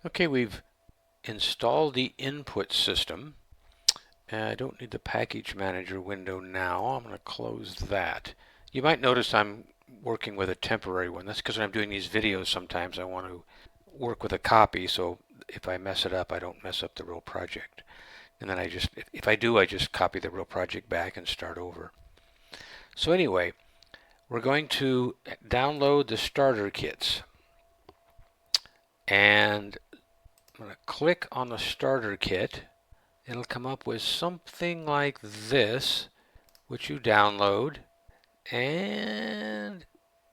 Okay, we've installed the input system. I don't need the package manager window now. I'm going to close that. You might notice I'm working with a temporary one. That's because when I'm doing these videos sometimes I want to work with a copy, so if I mess it up I don't mess up the real project. And then if I do, I just copy the real project back and start over. So anyway, we're going to download the starter kits. And I'm going to click on the starter kit. It'll come up with something like this, which you download, and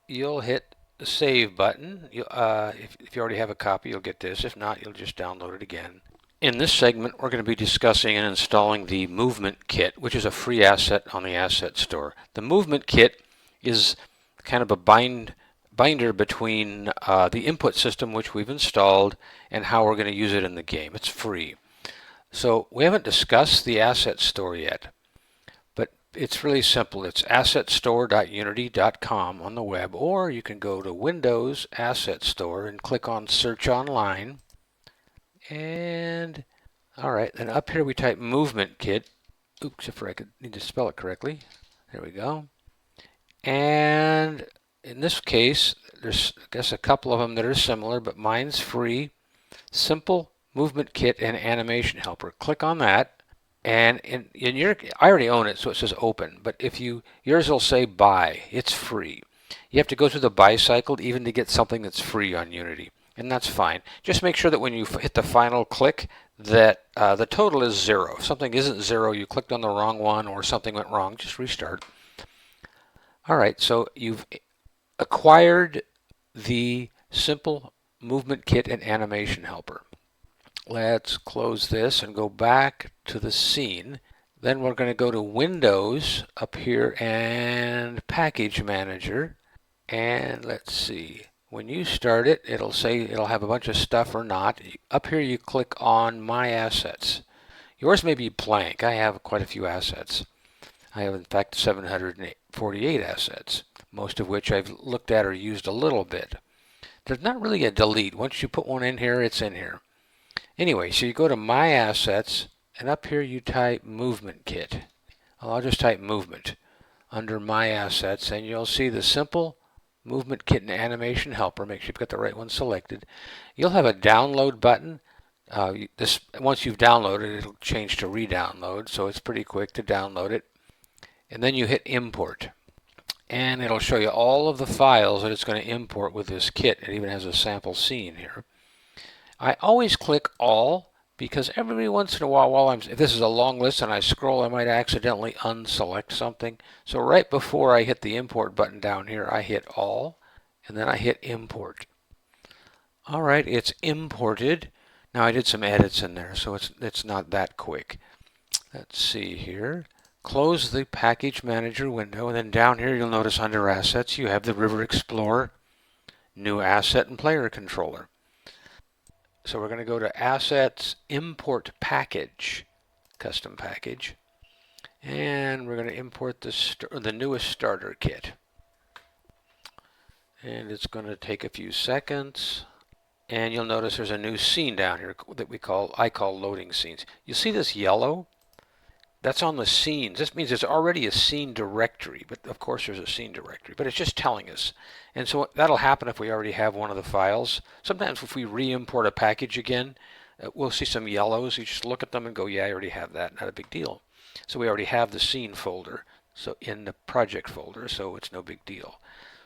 you'll hit the save button. If you already have a copy, you'll get this. If not, you'll just download it again. In this segment, we're going to be discussing and installing the Movement Kit, which is a free asset on the Asset Store. The Movement Kit is kind of a binder between the input system, which we've installed, and how we're going to use it in the game. It's free. So we haven't discussed the Asset Store yet, but it's really simple. It's assetstore.unity.com on the web, or you can go to Windows Asset Store and click on Search Online. And all right, then up here we type Movement Kit. Oops, if I need to spell it correctly. There we go. And in this case, there's I guess a couple of them that are similar, but mine's free. Simple Movement Kit and Animation Helper. Click on that, and in your I already own it, so it says open. But if yours will say buy. It's free. You have to go through the buy cycle even to get something that's free on Unity, and that's fine. Just make sure that when you hit the final click that the total is 0. If something isn't 0, you clicked on the wrong one or something went wrong, just restart. All right, so you've acquired the Simple Movement Kit and Animation Helper. Let's close this and go back to the scene. Then we're going to go to Windows up here and Package Manager. And let's see. When you start it, it'll say it'll have a bunch of stuff or not. Up here you click on My Assets. Yours may be blank. I have quite a few assets. I have in fact 748 assets, most of which I've looked at or used a little bit. There's not really a delete. Once you put one in here, it's in here. Anyway, so you go to My Assets, and up here you type Movement Kit. I'll just type Movement under My Assets, and you'll see the Simple Movement Kit and Animation Helper. Make sure you've got the right one selected. You'll have a download button. Once you've downloaded, it'll change to re-download, so it's pretty quick to download it. And then you hit Import. And it'll show you all of the files that it's going to import with this kit. It even has a sample scene here. I always click All because every once in a while, if this is a long list and I scroll, I might accidentally unselect something. So right before I hit the Import button down here, I hit All, and then I hit Import. All right, it's imported. Now I did some edits in there, so it's not that quick. Let's see here. Close the Package Manager window, and then down here you'll notice under Assets you have the RiverExplorer New Asset and Player Controller. So we're going to go to Assets, Import Package, Custom Package, and we're going to import the newest starter kit. And it's going to take a few seconds. And you'll notice there's a new scene down here that I call loading scenes. You see this yellow? That's on the scenes. This means there's already a scene directory, but of course there's a scene directory, but it's just telling us. And so that'll happen if we already have one of the files. Sometimes if we re-import a package again, we'll see some yellows. You just look at them and go, yeah, I already have that, not a big deal. So we already have the scene folder, so in the project folder, so it's no big deal.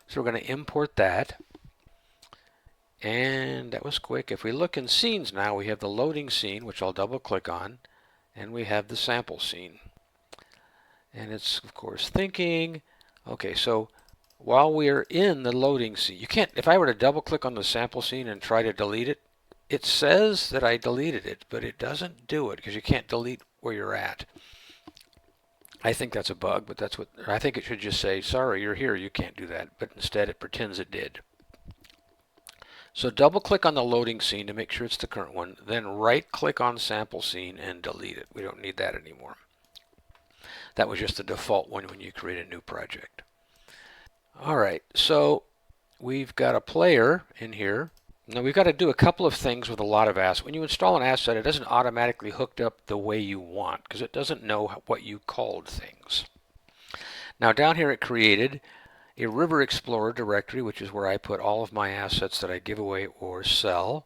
So we're going to import that. And that was quick. If we look in scenes now, we have the loading scene, which I'll double click on. And we have the sample scene. And it's, of course, thinking. Okay, so while we're in the loading scene, you can't, if I were to double click on the sample scene and try to delete it, it says that I deleted it, but it doesn't do it because you can't delete where you're at. I think that's a bug, but I think it should just say, sorry, you're here, you can't do that. But instead it pretends it did. So double click on the loading scene to make sure it's the current one, then right click on sample scene and delete it. We don't need that anymore. That was just the default one when you create a new project. All right, so we've got a player in here, Now we've got to do a couple of things with a lot of assets. When you install an asset, it doesn't automatically hook up the way you want because it doesn't know what you called things. Now down here it created a RiverExplorer directory, which is where I put all of my assets that I give away or sell.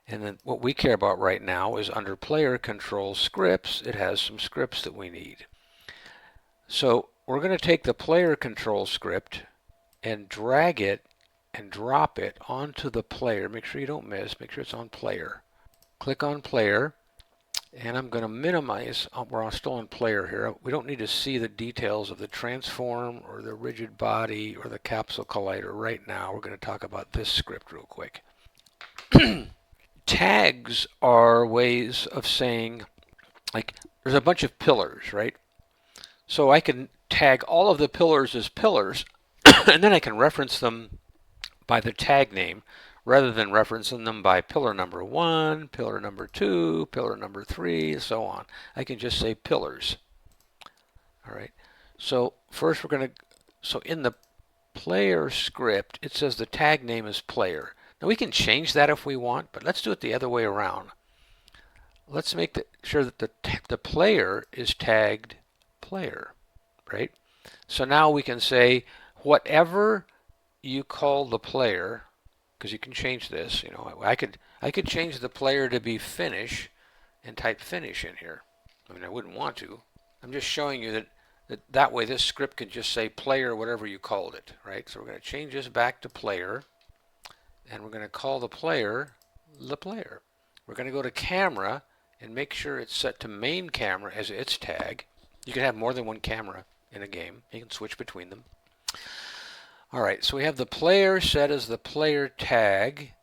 And then what we care about right now is under player control scripts, it has some scripts that we need. So we're going to take the player control script and drag it and drop it onto the player. Make sure you don't miss. Make sure it's on player. Click on player, and I'm going to minimize. We're still on player here. We don't need to see the details of the transform or the rigid body or the capsule collider right now. We're going to talk about this script real quick. Tags are ways of saying, like, there's a bunch of pillars, right? So I can tag all of the pillars as pillars, and then I can reference them by the tag name rather than referencing them by pillar number 1, pillar number 2, pillar number 3, and so on. I can just say pillars. All right. So first we're going to, so in the player script, it says the tag name is player. Now we can change that if we want, but let's do it the other way around. Let's make sure that the player is tagged player, right? So now we can say whatever you call the player, because you can change this. You know, I could change the player to be finish and type finish in here. I mean, I wouldn't want to. I'm just showing you that way this script can just say player whatever you called it, right? So we're going to change this back to player, and we're going to call the player. We're going to go to camera and make sure it's set to main camera as its tag. You can have more than one camera in a game. You can switch between them. All right, so we have the player set as the player tag.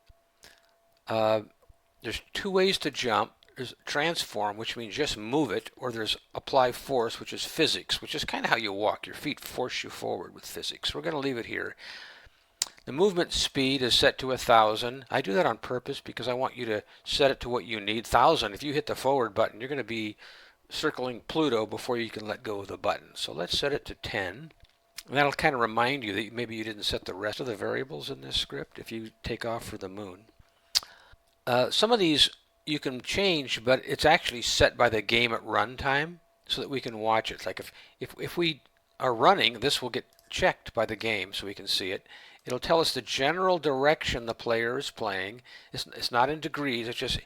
There's two ways to jump. There's transform, which means just move it, or there's apply force, which is physics, which is kind of how you walk. Your feet force you forward with physics. We're going to leave it here. The movement speed is set to 1,000. I do that on purpose because I want you to set it to what you need. 1,000, if you hit the forward button, you're going to be circling Pluto before you can let go of the button. So let's set it to 10. And that'll kind of remind you that maybe you didn't set the rest of the variables in this script if you take off for the moon. Some of these you can change, but it's actually set by the game at runtime so that we can watch it. Like if we are running, this will get checked by the game so we can see it. It'll tell us the general direction the player is playing. It's not in degrees, it's just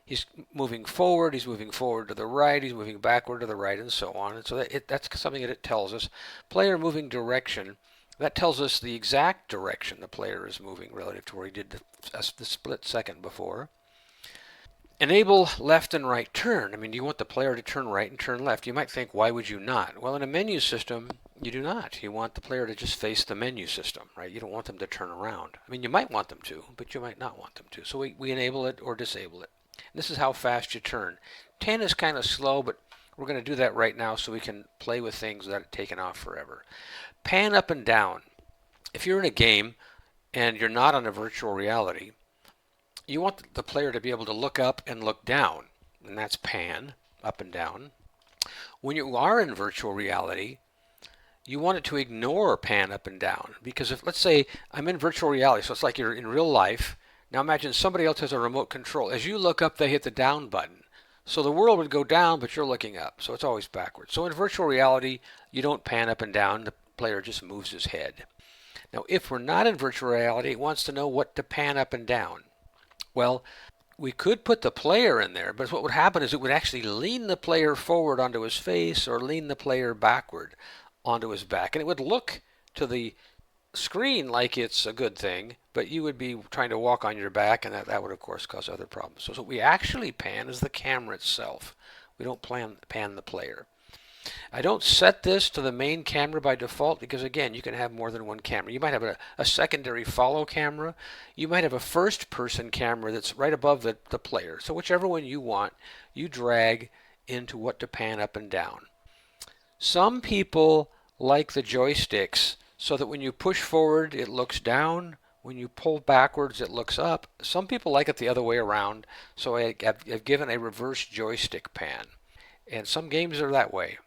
he's moving forward to the right, he's moving backward to the right, and so on. And so that's something that it tells us. Player moving direction, that tells us the exact direction the player is moving relative to where he did the split second before. Enable left and right turn. I mean, you want the player to turn right and turn left. You might think, why would you not? Well, in a menu system, you do not. You want the player to just face the menu system, right? You don't want them to turn around. I mean, you might want them to, but you might not want them to. So we enable it or disable it. This is how fast you turn. 10 is kind of slow, but we're going to do that right now so we can play with things that are taken off forever. Pan up and down. If you're in a game and you're not on a virtual reality, you want the player to be able to look up and look down, and that's pan, up and down. When you are in virtual reality, you want it to ignore pan up and down, because if, let's say, I'm in virtual reality, so it's like you're in real life. Now imagine somebody else has a remote control. As you look up, they hit the down button. So the world would go down, but you're looking up, so it's always backwards. So in virtual reality, you don't pan up and down. The player just moves his head. Now, if we're not in virtual reality, it wants to know what to pan up and down. Well, we could put the player in there, but what would happen is it would actually lean the player forward onto his face or lean the player backward onto his back. And it would look to the screen like it's a good thing, but you would be trying to walk on your back, and that would, of course, cause other problems. So what we actually pan is the camera itself. We don't pan the player. I don't set this to the main camera by default because, again, you can have more than one camera. You might have a secondary follow camera. You might have a first-person camera that's right above the player. So whichever one you want, you drag into what to pan up and down. Some people like the joysticks so that when you push forward, it looks down. When you pull backwards, it looks up. Some people like it the other way around, so I've given a reverse joystick pan. And some games are that way.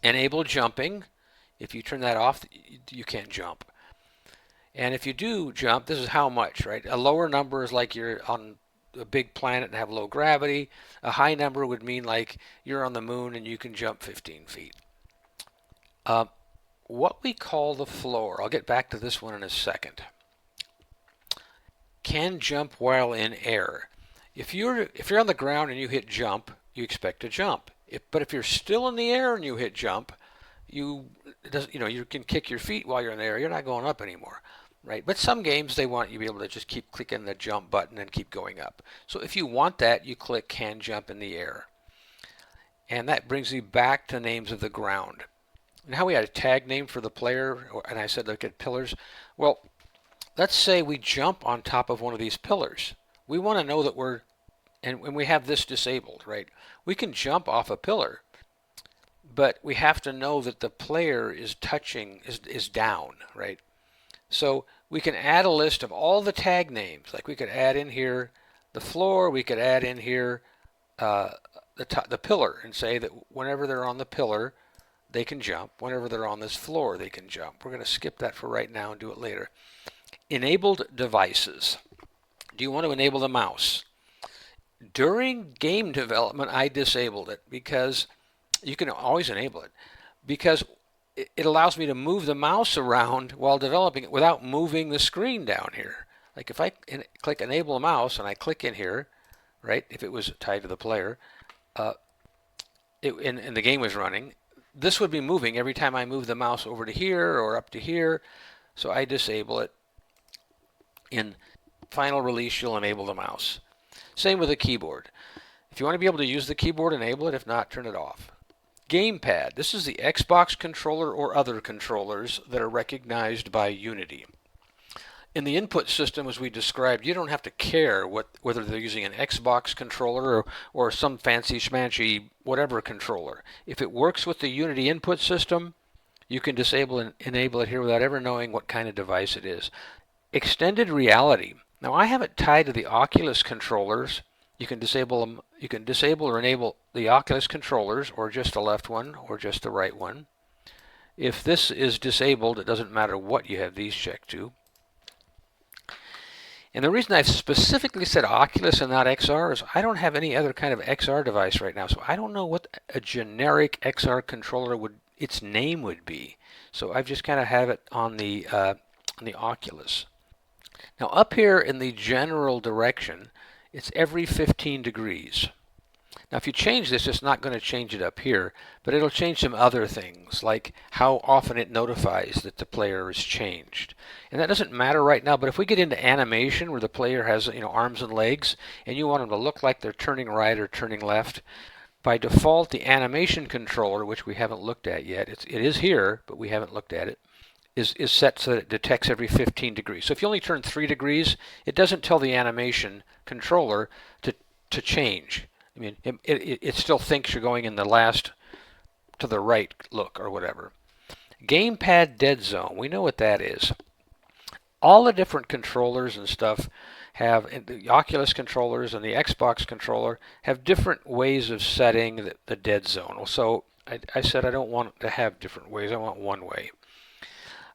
Enable jumping. If you turn that off, you can't jump. And if you do jump, this is how much, right? A lower number is like you're on a big planet and have low gravity. A high number would mean like you're on the moon and you can jump 15 feet. What we call the floor, I'll get back to this one in a second, can jump while in air. If you're on the ground and you hit jump, you expect to jump. But if you're still in the air and you hit jump, you can kick your feet while you're in the air. You're not going up anymore, right? But some games they want you to be able to just keep clicking the jump button and keep going up. So if you want that, you click can jump in the air. And that brings me back to names of the ground. Now we had a tag name for the player, and I said look at pillars. Well, let's say we jump on top of one of these pillars. We want to know that and we have this disabled, right? We can jump off a pillar, but we have to know that the player is down, right? So we can add a list of all the tag names. Like we could add in here the floor, we could add in here the pillar and say that whenever they're on the pillar, they can jump. Whenever they're on this floor, they can jump. We're going to skip that for right now and do it later. Enabled devices. Do you want to enable the mouse? During game development, I disabled it because you can always enable it because it allows me to move the mouse around while developing it without moving the screen down here. Like if I click enable mouse and I click in here, right, if it was tied to the player, and the game was running, this would be moving every time I move the mouse over to here or up to here. So I disable it. In final release, you'll enable the mouse. Same with the keyboard. If you want to be able to use the keyboard, enable it. If not, turn it off. Gamepad. This is the Xbox controller or other controllers that are recognized by Unity. In the input system, as we described, you don't have to care whether they're using an Xbox controller or some fancy schmancy whatever controller. If it works with the Unity input system, you can disable and enable it here without ever knowing what kind of device it is. Extended reality. Now I have it tied to the Oculus controllers. You can disable them. You can disable or enable the Oculus controllers, or just the left one, or just the right one. If this is disabled, it doesn't matter what you have these checked to. And the reason I've specifically said Oculus and not XR is I don't have any other kind of XR device right now, so I don't know what a generic XR controller its name would be. So I've just kind of have it on the Oculus. Now up here in the general direction, it's every 15 degrees. Now if you change this, it's not going to change it up here, but it'll change some other things, like how often it notifies that the player is changed. And that doesn't matter right now, but if we get into animation where the player has arms and legs, and you want them to look like they're turning right or turning left, by default the animation controller, which we haven't looked at yet, it is here, but we haven't looked at it, is set so that it detects every 15 degrees. So if you only turn 3 degrees, it doesn't tell the animation controller to change. I mean, it still thinks you're going in the last to the right look or whatever. Gamepad dead zone, we know what that is. All the different controllers and stuff have, the Oculus controllers and the Xbox controller have different ways of setting the dead zone. So I said I don't want to have different ways, I want one way.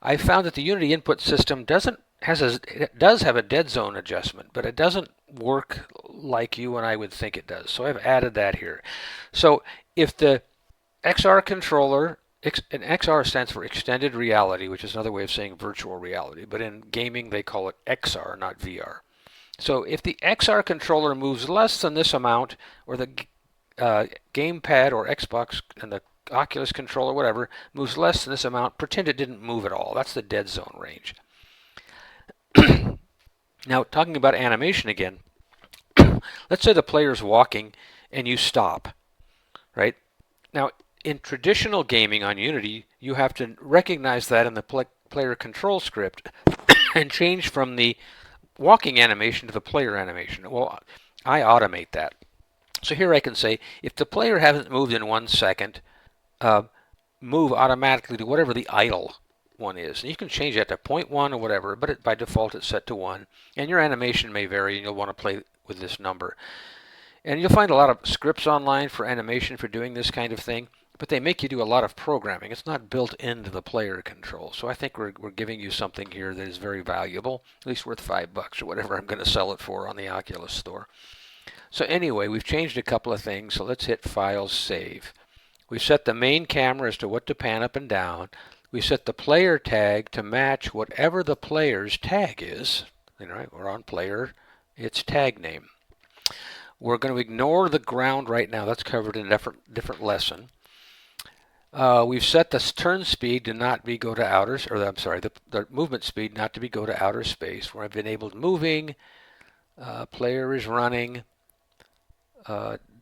I found that the Unity input system it does have a dead zone adjustment, but it doesn't work like you and I would think it does. So I've added that here. So if the XR controller, and XR stands for extended reality, which is another way of saying virtual reality, but in gaming they call it XR, not VR. So if the XR controller moves less than this amount, or the gamepad or Xbox and the Oculus controller, whatever, moves less than this amount, pretend it didn't move at all. That's the dead zone range. Now, talking about animation again, let's say the player's walking and you stop, right? Now, in traditional gaming on Unity, you have to recognize that in the player control script and change from the walking animation to the player animation. Well, I automate that. So here I can say, if the player hasn't moved in 1 second, move automatically to whatever the idle one is. And you can change that to 0.1 or whatever, but by default it's set to 1. And your animation may vary, and you'll want to play with this number. And you'll find a lot of scripts online for animation for doing this kind of thing, but they make you do a lot of programming. It's not built into the player control. So I think we're giving you something here that is very valuable, at least worth $5 or whatever I'm going to sell it for on the Oculus store. So anyway, we've changed a couple of things, so let's hit File, Save. We've set the main camera as to what to pan up and down. We set the player tag to match whatever the player's tag is. Right, we're on player, its tag name. We're going to ignore the ground right now. That's covered in a different lesson. We've set the turn speed to not be go to outer, or I'm sorry, the movement speed not to be go to outer space. Where I've enabled moving, player is running,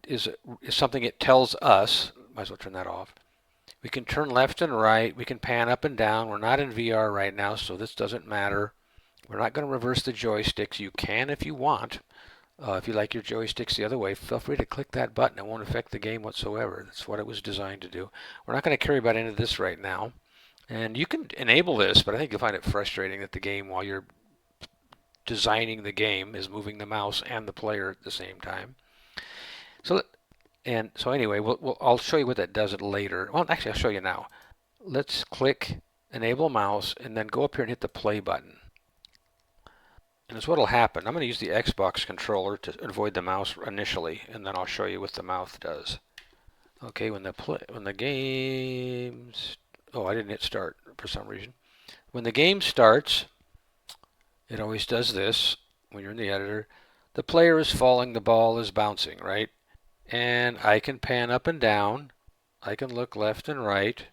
is something it tells us. Might as well turn that off. We can turn left and right. We can pan up and down. We're not in VR right now, so this doesn't matter. We're not going to reverse the joysticks. You can if you want. If you like your joysticks the other way, feel free to click that button. It won't affect the game whatsoever. That's what it was designed to do. We're not going to carry about into this right now. And you can enable this, but I think you'll find it frustrating that the game, while you're designing the game, is moving the mouse and the player at the same time. So anyway, I'll show you what that does later. Well, actually, I'll show you now. Let's click Enable Mouse and then go up here and hit the play button. And that's what will happen. I'm going to use the Xbox controller to avoid the mouse initially, and then I'll show you what the mouse does. Okay, when the game's... Oh, I didn't hit start for some reason. When the game starts, it always does this when you're in the editor. The player is falling, the ball is bouncing, right? And I can pan up and down. I can look left and right.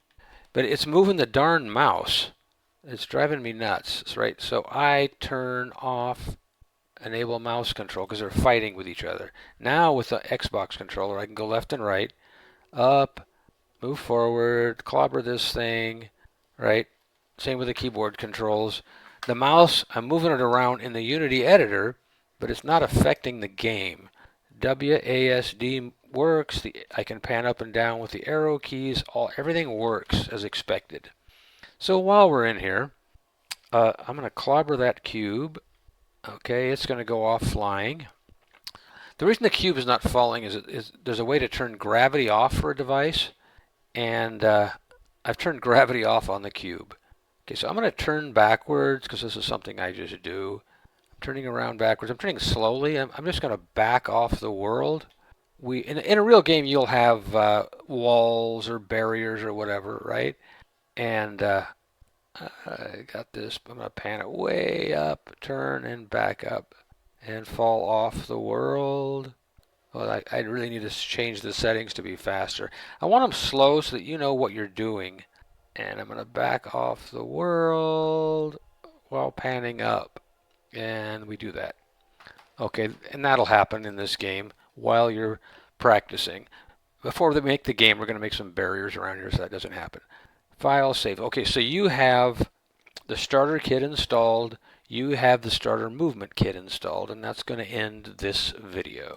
But it's moving the darn mouse. It's driving me nuts, right? So I turn off enable mouse control because they're fighting with each other. Now with the Xbox controller, I can go left and right, up, move forward, clobber this thing, right? Same with the keyboard controls. The mouse, I'm moving it around in the Unity editor, but it's not affecting the game. WASD works. I can pan up and down with the arrow keys. Everything works as expected. So while we're in here, I'm going to clobber that cube. Okay, it's going to go off flying. The reason the cube is not falling is there's a way to turn gravity off for a device, and I've turned gravity off on the cube. Okay, so I'm going to turn backwards because this is something I just do. I'm turning around backwards. I'm turning slowly. I'm just going to back off the world. In a real game, you'll have walls or barriers or whatever, right? And I got this. I'm going to pan it way up, turn, and back up, and fall off the world. Well, I really need to change the settings to be faster. I want them slow so that you know what you're doing. And I'm going to back off the world while panning up. And we do that. Okay, and that'll happen in this game while you're practicing. Before they make the game, we're going to make some barriers around here so that doesn't happen. File, save. Okay, so you have the starter kit installed. You have the starter movement kit installed, and that's going to end this video.